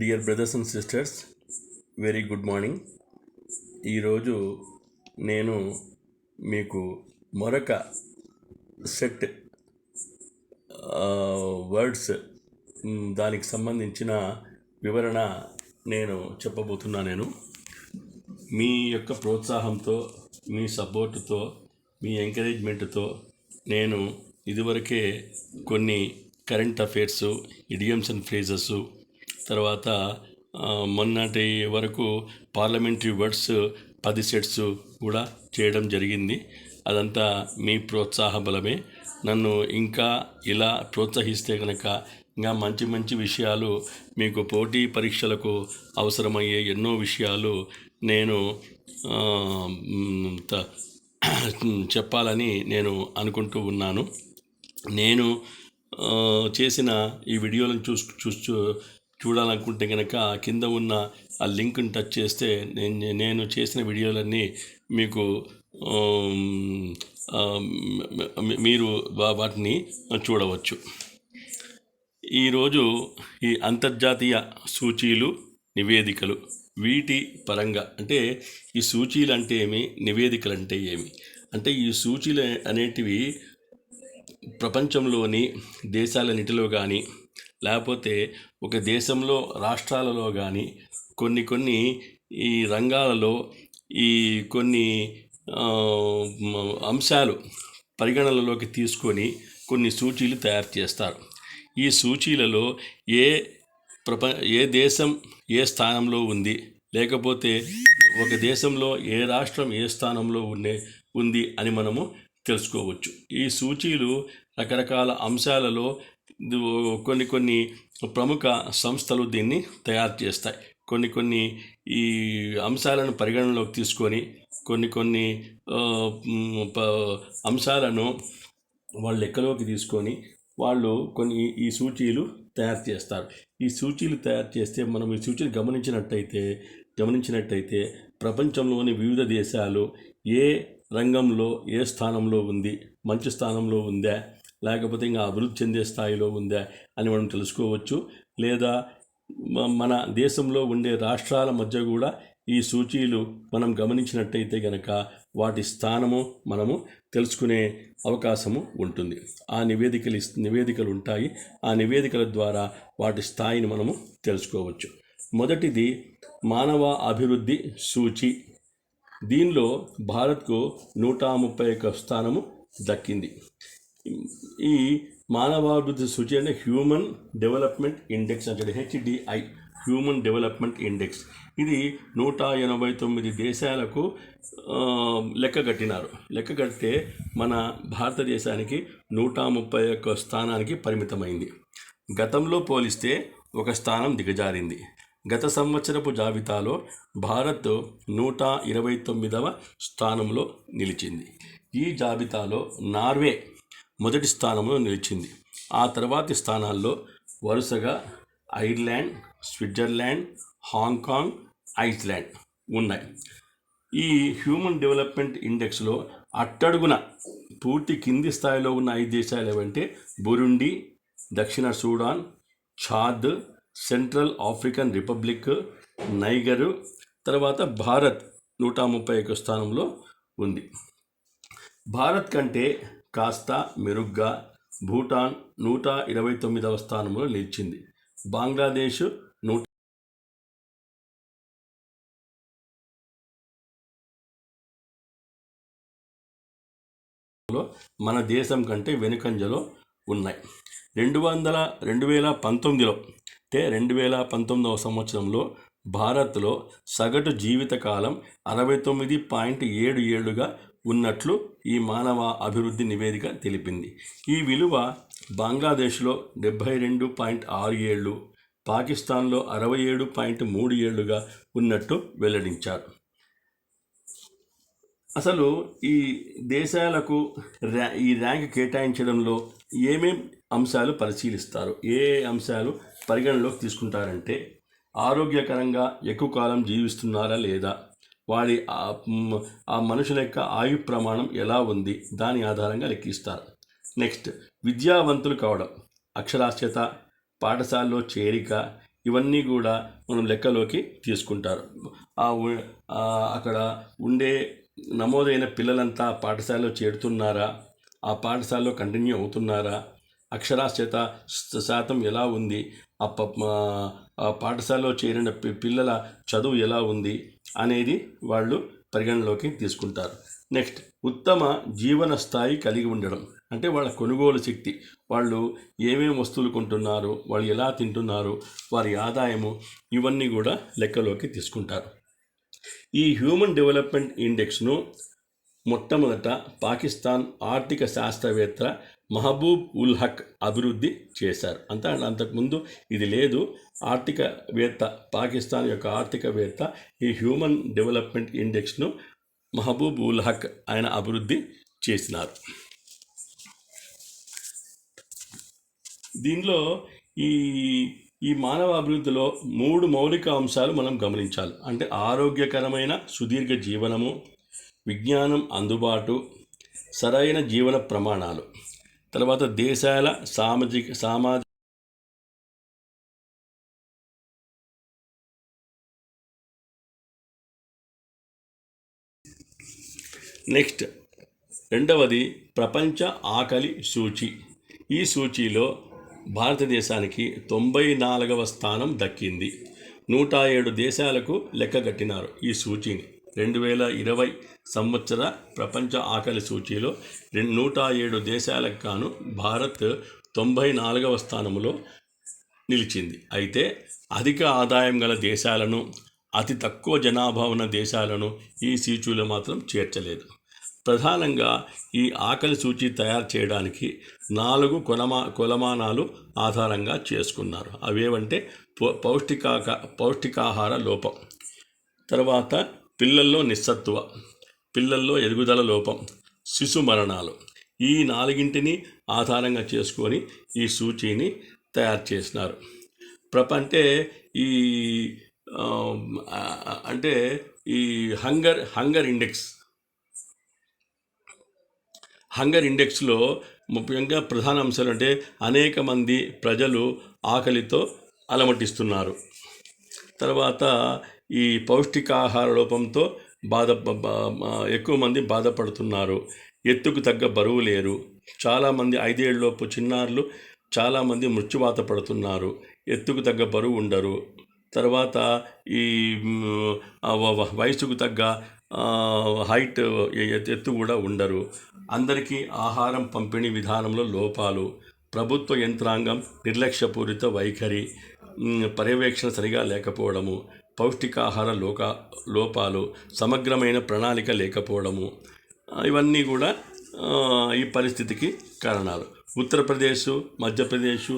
Dear brothers and sisters, very good morning. ఈరోజు నేను మీకు మరొక సెట్ వర్డ్స్ దానికి సంబంధించిన వివరణ నేను చెప్పబోతున్నాను. మీ యొక్క ప్రోత్సాహంతో, మీ సపోర్టుతో, మీ ఎంకరేజ్మెంట్తో నేను ఇదివరకే కొన్ని current affairs, idioms and phrases, తర్వాత మొన్నటి వరకు పార్లమెంటరీ వర్డ్స్ 10 సెట్స్ కూడా చేయడం జరిగింది. అదంతా మీ ప్రోత్సాహ బలమే. నన్ను ఇంకా ఇలా ప్రోత్సహిస్తే కనుక ఇంకా మంచి మంచి విషయాలు, మీకు పోటీ పరీక్షలకు అవసరమయ్యే ఎన్నో విషయాలు నేను చెప్పాలని నేను అనుకుంటూ ఉన్నాను. నేను చేసిన ఈ వీడియోలను చూడాలనుకుంటే కనుక కింద ఉన్న ఆ లింక్ని టచ్ చేస్తే నేను చేసిన వీడియోలన్నీ మీకు మీరు వాటిని చూడవచ్చు. ఈరోజు ఈ అంతర్జాతీయ సూచీలు, నివేదికలు, వీటి పరంగా అంటే ఈ సూచీలు అంటే ఏమి, నివేదికలు అంటే ఏమి అంటే ఈ సూచీలు అనేటివి ప్రపంచంలోని దేశాలన్నిటిలో కానీ, లేకపోతే ఒక దేశంలో రాష్ట్రాలలో కానీ కొన్ని ఈ రంగాలలో ఈ కొన్ని అంశాలు పరిగణనలోకి తీసుకొని కొన్ని సూచీలు తయారు చేస్తారు. ఈ సూచీలలో ఏ దేశం ఏ స్థానంలో ఉంది, లేకపోతే ఒక దేశంలో ఏ రాష్ట్రం ఏ స్థానంలో ఉంది అని మనము తెలుసుకోవచ్చు. ఈ సూచీలు రకరకాల అంశాలలో కొన్ని ప్రముఖ సంస్థలు దీన్ని తయారు చేస్తాయి. కొన్ని ఈ అంశాలను పరిగణనలోకి తీసుకొని కొన్ని అంశాలను వాళ్ళు లెక్కలోకి తీసుకొని వాళ్ళు ఈ సూచీలు తయారు చేస్తారు. ఈ సూచీలు తయారు చేస్తే మనం ఈ సూచీలు గమనించినట్టయితే ప్రపంచంలోని వివిధ దేశాలు ఏ రంగంలో ఏ స్థానంలో ఉంది, మంచి స్థానంలో ఉందా, లేకపోతే ఇంకా అభివృద్ధి చెందే స్థాయిలో ఉందా అని మనం తెలుసుకోవచ్చు. లేదా మన దేశంలో ఉండే రాష్ట్రాల మధ్య కూడా ఈ సూచీలు మనం గమనించినట్టయితే కనుక వాటి స్థానము మనము తెలుసుకునే అవకాశము ఉంటుంది. ఆ నివేదికలు ఉంటాయి. ఆ నివేదికల ద్వారా వాటి స్థాయిని మనము తెలుసుకోవచ్చు. మొదటిది మానవ అభివృద్ధి సూచి. దీనిలో భారత్కు 131 స్థానము దక్కింది. ఈ మానవాభివృద్ధి సూచి అంటే హ్యూమన్ డెవలప్మెంట్ ఇండెక్స్ అంటే HDI, హ్యూమన్ డెవలప్మెంట్ ఇండెక్స్. ఇది 189 దేశాలకు లెక్క కడితే మన భారతదేశానికి 131 స్థానానికి పరిమితమైంది. గతంలో పోలిస్తే ఒక స్థానం దిగజారింది. గత సంవత్సరపు జాబితాలో భారత్ 129వ స్థానంలో నిలిచింది. ఈ జాబితాలో నార్వే మొదటి స్థానంలో నిలిచింది. ఆ తర్వాతి స్థానాల్లో వరుసగా ఐర్లాండ్, స్విట్జర్లాండ్, హాంకాంగ్, ఐస్లాండ్ ఉన్నాయి. ఈ హ్యూమన్ డెవలప్మెంట్ ఇండెక్స్లో అట్టడుగున పూర్తి కింది స్థాయిలో ఉన్న 5 దేశాలు ఏవంటే బురుండి, దక్షిణ Sudan, ఛాద్, central African republic, Niger. తర్వాత భారత్ 131 స్థానంలో ఉంది. భారత్ కంటే కాస్త మెరుగ్గా భూటాన్ 129వ స్థానంలో నిలిచింది. బంగ్లాదేశ్ మన దేశం కంటే వెనుకంజలో ఉన్నాయి. 2019లో అంటే 2019వ సంవత్సరంలో భారత్లో సగటు జీవితకాలం 69.7 ఏళ్లుగా ఉన్నట్లు ఈ మానవ అభివృద్ధి నివేదిక తెలిపింది. ఈ విలువ బంగ్లాదేశ్లో 72.6 ఏళ్ళు, పాకిస్తాన్లో 67.3 ఏళ్లుగా ఉన్నట్టు వెల్లడించారు. అసలు ఈ దేశాలకు ఈ ర్యాంక్ కేటాయించడంలో ఏమేం అంశాలు పరిశీలిస్తారు, ఏ అంశాలు పరిగణలోకి తీసుకుంటారంటే ఆరోగ్యకరంగా ఎక్కువ కాలం జీవిస్తున్నారా లేదా, వారి ఆ మనుషుల యొక్క ఆయు ప్రమాణం ఎలా ఉంది, దాని ఆధారంగా లెక్కిస్తారు. నెక్స్ట్, విద్యావంతులు కావడం, అక్షరాస్యత, పాఠశాలలో చేరిక, ఇవన్నీ కూడా మనం లెక్కలోకి తీసుకుంటారు. అక్కడ ఉండే నమోదైన పిల్లలంతా పాఠశాలలో చేరుతున్నారా, ఆ పాఠశాలలో కంటిన్యూ అవుతున్నారా, అక్షరాస్యత శాతం ఎలా ఉంది, ఆ పాఠశాలలో చేరిన పిల్లల చదువు ఎలా ఉంది అనేది వాళ్ళు పరిగణలోకి తీసుకుంటారు. నెక్స్ట్, ఉత్తమ జీవన స్థాయి కలిగి ఉండడం, అంటే వాళ్ళ కొనుగోలు శక్తి, వాళ్ళు ఏమేమి వస్తువులు కొంటున్నారు, వాళ్ళు ఎలా తింటున్నారు, వారి ఆదాయము, ఇవన్నీ కూడా లెక్కలోకి తీసుకుంటారు. ఈ హ్యూమన్ డెవలప్మెంట్ ఇండెక్స్ను మొట్టమొదట పాకిస్తాన్ ఆర్థిక శాస్త్రవేత్త మహబూబ్ ఉల్ హక్ అభివృద్ధి చేశారు. అంతకుముందు ఇది లేదు. ఆర్థికవేత్త, పాకిస్తాన్ యొక్క ఆర్థికవేత్త ఈ హ్యూమన్ డెవలప్మెంట్ ఇండెక్స్ను మహబూబ్ ఉల్ హక్ ఆయన అభివృద్ధి చేసినారు. దీనిలో ఈ మానవ అభివృద్ధిలో 3 మౌలిక అంశాలు మనం గమనించాలి. అంటే ఆరోగ్యకరమైన సుదీర్ఘ జీవనము, విజ్ఞానం అందుబాటు, సరైన జీవన ప్రమాణాలు, తర్వాత దేశాల సామాజిక నెక్స్ట్, రెండవది ప్రపంచ ఆకలి సూచి. ఈ సూచీలో భారతదేశానికి 94వ స్థానం దక్కింది. 107 దేశాలకు లెక్కగట్టినారు ఈ సూచీని. 2020 సంవత్సర ప్రపంచ ఆకలి సూచీలో 107 దేశాలకు గాను భారత్ 94వ స్థానంలో నిలిచింది. అయితే అధిక ఆదాయం గల దేశాలను, అతి తక్కువ జనాభా ఉన్న దేశాలను ఈ సూచీలో మాత్రం చేర్చలేదు. ప్రధానంగా ఈ ఆకలి సూచి తయారు చేయడానికి 4 కొలమానాలు ఆధారంగా చేసుకున్నారు. అవేవంటే పౌష్టికాహార లోపం, తర్వాత పిల్లల్లో నిస్సత్తువ, పిల్లల్లో ఎదుగుదల లోపం, శిశు మరణాలు, ఈ 4ంటిని ఆధారంగా చేసుకొని ఈ సూచీని తయారు చేసినారు. అంటే ఈ హంగర్ ఇండెక్స్లో ముఖ్యంగా ప్రధాన అంశాలు అంటే అనేక మంది ప్రజలు ఆకలితో అలమటిస్తున్నారు. తర్వాత ఈ పౌష్టికాహార లోపంతో ఎక్కువ మంది బాధపడుతున్నారు. ఎత్తుకు తగ్గ బరువు లేరు. చాలామంది 5 ఏళ్లలోపు చిన్నారులు చాలామంది మృత్యువాత పడుతున్నారు. ఎత్తుకు తగ్గ బరువు ఉండరు. తర్వాత ఈ వయసుకు తగ్గ హైట్ ఎత్తు కూడా ఉండరు. అందరికీ ఆహారం పంపిణీ విధానంలో లోపాలు, ప్రభుత్వ యంత్రాంగం నిర్లక్ష్యపూరిత వైఖరి, పర్యవేక్షణ సరిగా లేకపోవడము, పౌష్టికాహార లోపాలు, సమగ్రమైన ప్రణాళిక లేకపోవడము, ఇవన్నీ కూడా ఈ పరిస్థితికి కారణాలు. ఉత్తరప్రదేశ్, మధ్యప్రదేశ్,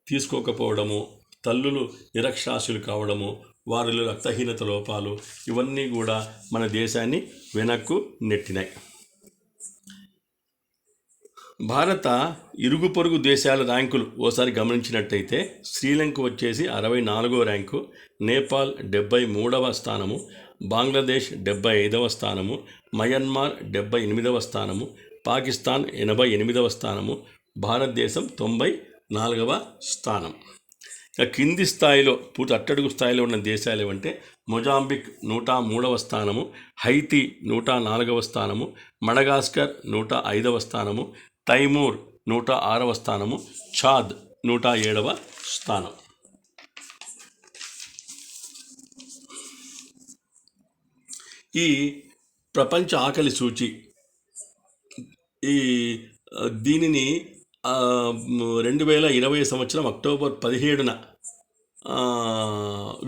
తీసుకోకపోవడము, తల్లులు నిరక్షరాస్యులు కావడము, వారిలో రక్తహీనత లోపాలు, ఇవన్నీ కూడా మన దేశాన్ని వెనక్కు నెట్టినాయి. భారత ఇరుగు పొరుగు దేశాల ర్యాంకులు ఓసారి గమనించినట్టయితే శ్రీలంక వచ్చేసి 64వ ర్యాంకు, నేపాల్ 73వ స్థానము, బంగ్లాదేశ్ 75వ స్థానము, మయన్మార్ 78వ స్థానము, పాకిస్తాన్ 88వ స్థానము, భారతదేశం 94వ స్థానం. కింది స్థాయిలో పూర్తి అట్టడుగు స్థాయిలో ఉన్న దేశాలు ఏమంటే మొజాంబిక్ 103వ స్థానము, హైతీ 104వ స్థానము, మడగాస్కర్ 105వ స్థానము, తైమూర్ 106వ స్థానము, ఛాద్ 107వ స్థానం. ఈ ప్రపంచ ఆకలి సూచి దీనిని 2020 సంవత్సరం అక్టోబర్ 17న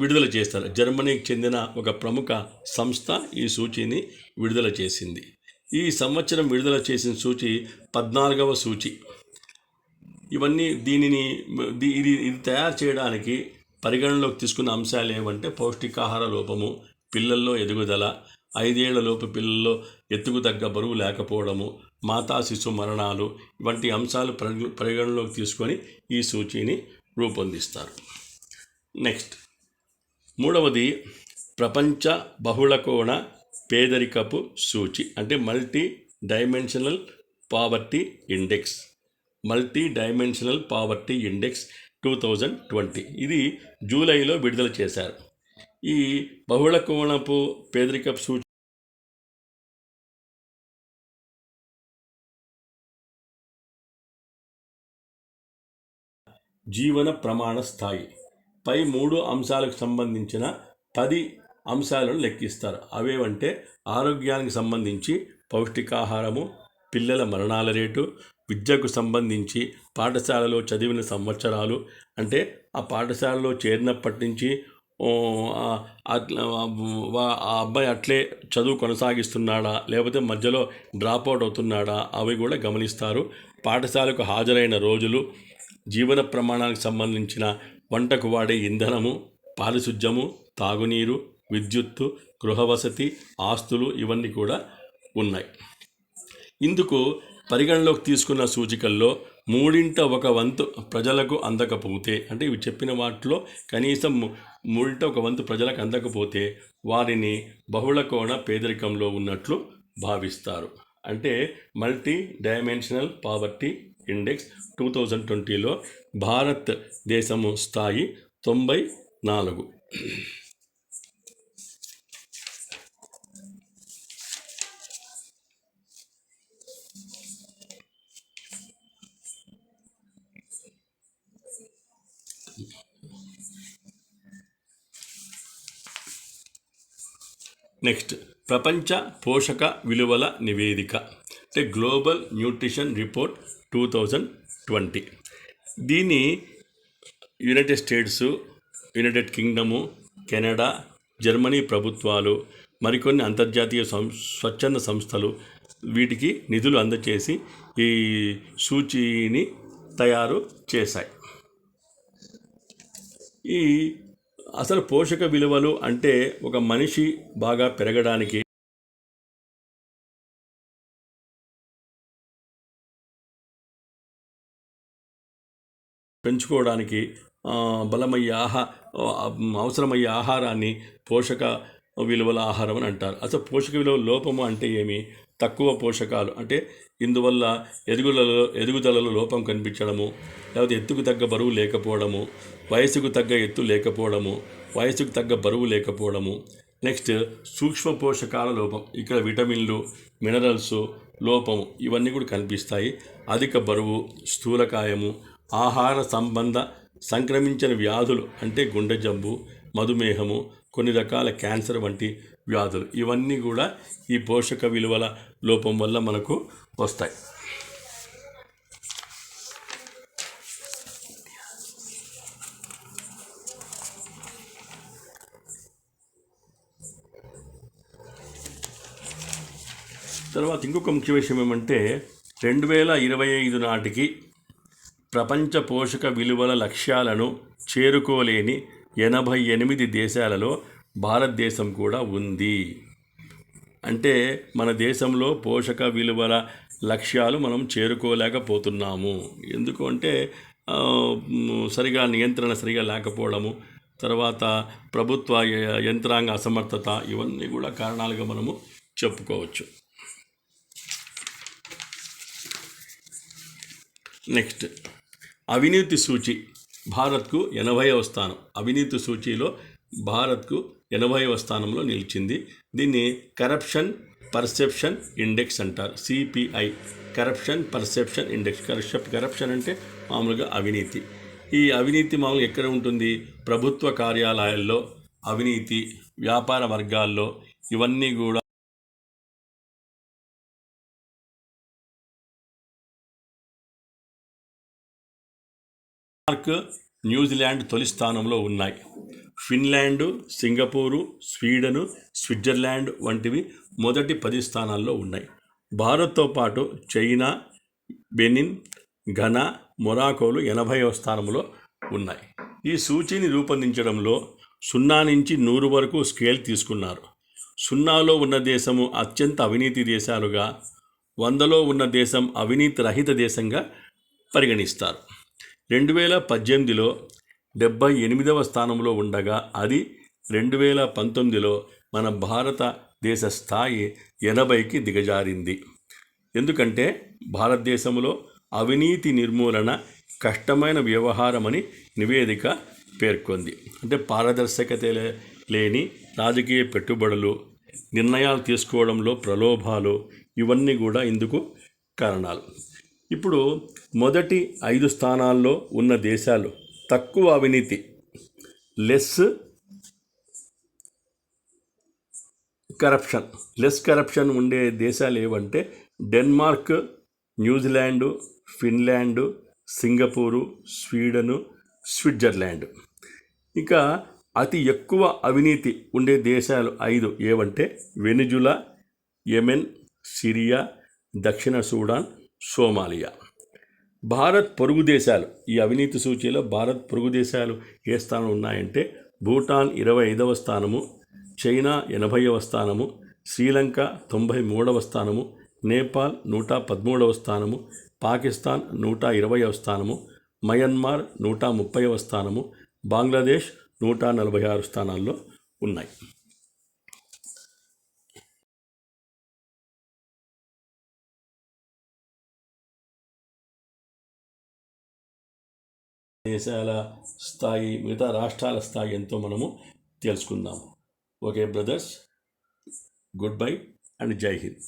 విడుదల చేస్తారు. జర్మనీకి చెందిన ఒక ప్రముఖ సంస్థ ఈ సూచీని విడుదల చేసింది. ఈ సంవత్సరం విడుదల చేసిన సూచి 14వ సూచి. ఇది తయారు చేయడానికి పరిగణలోకి తీసుకున్న అంశాలు ఏమంటే పౌష్టికాహార లోపము, పిల్లల్లో ఎదుగుదల, 5 ఏళ్లలోపు పిల్లల్లో ఎత్తుకు తగ్గ బరువు లేకపోవడము, మాతా శిశు మరణాలు వంటి అంశాలు పరిగణలోకి తీసుకొని ఈ సూచీని రూపొందిస్తారు. నెక్స్ట్, ప్రపంచ బహుళకోణ పేదరికపు సూచి, అంటే multi dimensional poverty index, multi dimensional poverty index 2020. ఇది జూలైలో విడుదల చేశారు. ఈ బహుళ కోణపు పేదరికపు సూచి జీవన ప్రమాణ స్థాయి పై 3 అంశాలకు సంబంధించిన 10 అంశాలను లెక్కిస్తారు. అవేవంటే ఆరోగ్యానికి సంబంధించి పౌష్టికాహారము, పిల్లల మరణాల రేటు, విద్యకు సంబంధించి పాఠశాలలో చదివిన సంవత్సరాలు, అంటే ఆ పాఠశాలలో చేరినప్పటి నుంచి ఆ అబ్బాయి అట్లే చదువు కొనసాగిస్తున్నాడా లేకపోతే మధ్యలో డ్రాప్ అవుట్ అవుతున్నాడా అవి కూడా గమనిస్తారు. పాఠశాలకు హాజరైన రోజులు, జీవన ప్రమాణాలకు సంబంధించిన వంటకు వాడే ఇంధనము, పారిశుధ్యము, తాగునీరు, విద్యుత్తు, గృహవసతి, ఆస్తులు ఇవన్నీ కూడా ఉన్నాయి. ఇందుకు పరిగణలోకి తీసుకున్న సూచికల్లో 1/3 ప్రజలకు అందకపోతే, అంటే ఇవి చెప్పిన వాటిలో కనీసం 1/3 ప్రజలకు అందకపోతే వారిని బహుళ కోణ పేదరికంలో ఉన్నట్లు భావిస్తారు. అంటే మల్టీ డైమెన్షనల్ పావర్టీ ఇండెక్స్ 2020లో భారతదేశము స్థాయి 94. నెక్స్ట్, ప్రపంచ పోషక విలువల నివేదిక, అంటే గ్లోబల్ న్యూట్రిషన్ రిపోర్ట్ 2020. దీన్ని United states, United kingdom, Canada, Germany ప్రభుత్వాలు, మరికొన్ని అంతర్జాతీయ స్వచ్ఛంద సంస్థలు వీటికి నిధులు అందచేసి ఈ సూచీని తయారు చేశాయి. ఈ అసలు పోషక విలువలు అంటే ఒక మనిషి బాగా పెరగడానికి, పెంచుకోవడానికి బలమయ్యే అవసరమయ్యే ఆహారాన్ని పోషక విలువల ఆహారం అని అంటారు. అసలు పోషక విలువల లోపము అంటే ఏమి? తక్కువ పోషకాలు, అంటే ఇందువల్ల ఎదుగుదలలో లోపం కనిపించడము, లేకపోతే ఎత్తుకు తగ్గ బరువు లేకపోవడము, వయసుకు తగ్గ ఎత్తు లేకపోవడము, వయసుకు తగ్గ బరువు లేకపోవడము. నెక్స్ట్, సూక్ష్మ పోషకాల లోపం, ఇక్కడ విటమిన్లు, మినరల్స్ లోపము ఇవన్నీ కూడా కనిపిస్తాయి. అధిక బరువు, స్థూలకాయము, ఆహార సంబంధ సంక్రమించిన వ్యాధులు, అంటే గుండె జబ్బు, మధుమేహము, కొన్ని రకాల క్యాన్సర్ వంటి వ్యాధులు ఇవన్నీ కూడా ఈ పోషక విలువల లోపం వల్ల మనకు వస్తాయి. తర్వాత ఇంకొక ముఖ్య విషయం ఏమంటే 2025 నాటికి ప్రపంచ పోషక విలువల లక్ష్యాలను చేరుకోలేని 88 దేశాలలో భారతదేశం కూడా ఉంది. అంటే మన దేశంలో పోషక విలువల లక్ష్యాలు మనం చేరుకోలేకపోతున్నాము. ఎందుకు అంటే సరిగా నియంత్రణ సరిగా లేకపోవడము, తర్వాత ప్రభుత్వ యంత్రాంగ అసమర్థత ఇవన్నీ కూడా కారణాలుగా మనము చెప్పుకోవచ్చు. నెక్స్ట్, అవినీతి సూచి భారత్కు 80వ స్థానం. అవినీతి సూచీలో భారత్కు 80వ స్థానంలో నిలిచింది. దీన్ని కరప్షన్ పర్సెప్షన్ ఇండెక్స్ అంటారు, CPI, corruption perception index. Corruption అంటే మామూలుగా అవినీతి. ఈ అవినీతి మామూలుగా ఎక్కడ ఉంటుంది? ప్రభుత్వ కార్యాలయాల్లో అవినీతి, వ్యాపార వర్గాల్లో ఇవన్నీ కూడా డెన్మార్క్, న్యూజిలాండ్ తొలి స్థానంలో ఉన్నాయి. ఫిన్లాండు, సింగపూరు, స్వీడను, స్విట్జర్లాండ్ వంటివి మొదటి 10 స్థానాల్లో ఉన్నాయి. భారత్తో పాటు చైనా, బెనిన్, ఘనా, మొరాకోలు 80వ స్థానంలో ఉన్నాయి. ఈ సూచీని రూపొందించడంలో 0 నుంచి 100 వరకు స్కేల్ తీసుకున్నారు. 0లో ఉన్న దేశము అత్యంత అవినీతి దేశాలుగా, 100లో ఉన్న దేశం అవినీతి రహిత దేశంగా పరిగణిస్తారు. 2018లో 78వ స్థానంలో ఉండగా అది 2019లో మన భారతదేశ స్థాయి 80కి దిగజారింది. ఎందుకంటే భారతదేశంలో అవినీతి నిర్మూలన కష్టమైన వ్యవహారమని నివేదిక పేర్కొంది. అంటే పారదర్శకత లేని రాజకీయ పెట్టుబడులు, నిర్ణయాలు తీసుకోవడంలో ప్రలోభాలు, ఇవన్నీ కూడా ఇందుకు కారణాలు. ఇప్పుడు మొదటి 5 స్థానాల్లో ఉన్న దేశాలు తక్కువ అవినీతి, లెస్ కరప్షన్ ఉండే దేశాలు ఏవంటే Denmark, New Zealand, Finland, Singapore, Sweden, Switzerland. ఇక అతి ఎక్కువ అవినీతి ఉండే దేశాలు 5 ఏవంటే వెనిజులా, యెమెన్, సిరియా, దక్షిణ సూడాన్, సోమాలియా. భారత్ పొరుగు దేశాలు, ఈ అవినీతి సూచీలో భారత్ పొరుగు దేశాలు ఏ స్థానం ఉన్నాయంటే భూటాన్ 25వ స్థానము, చైనా 80వ స్థానము, శ్రీలంక 93వ స్థానము, నేపాల్ 113వ స్థానము, పాకిస్తాన్ 120వ స్థానము, మయన్మార్ 130వ స్థానము, బంగ్లాదేశ్ 146 స్థానాల్లో ఉన్నాయి. దేశాల స్థాయి, మిగతా రాష్ట్రాల స్థాయి ఎంతో మనము తెలుసుకుందాము. Okay brothers, good bye and జై హింద్.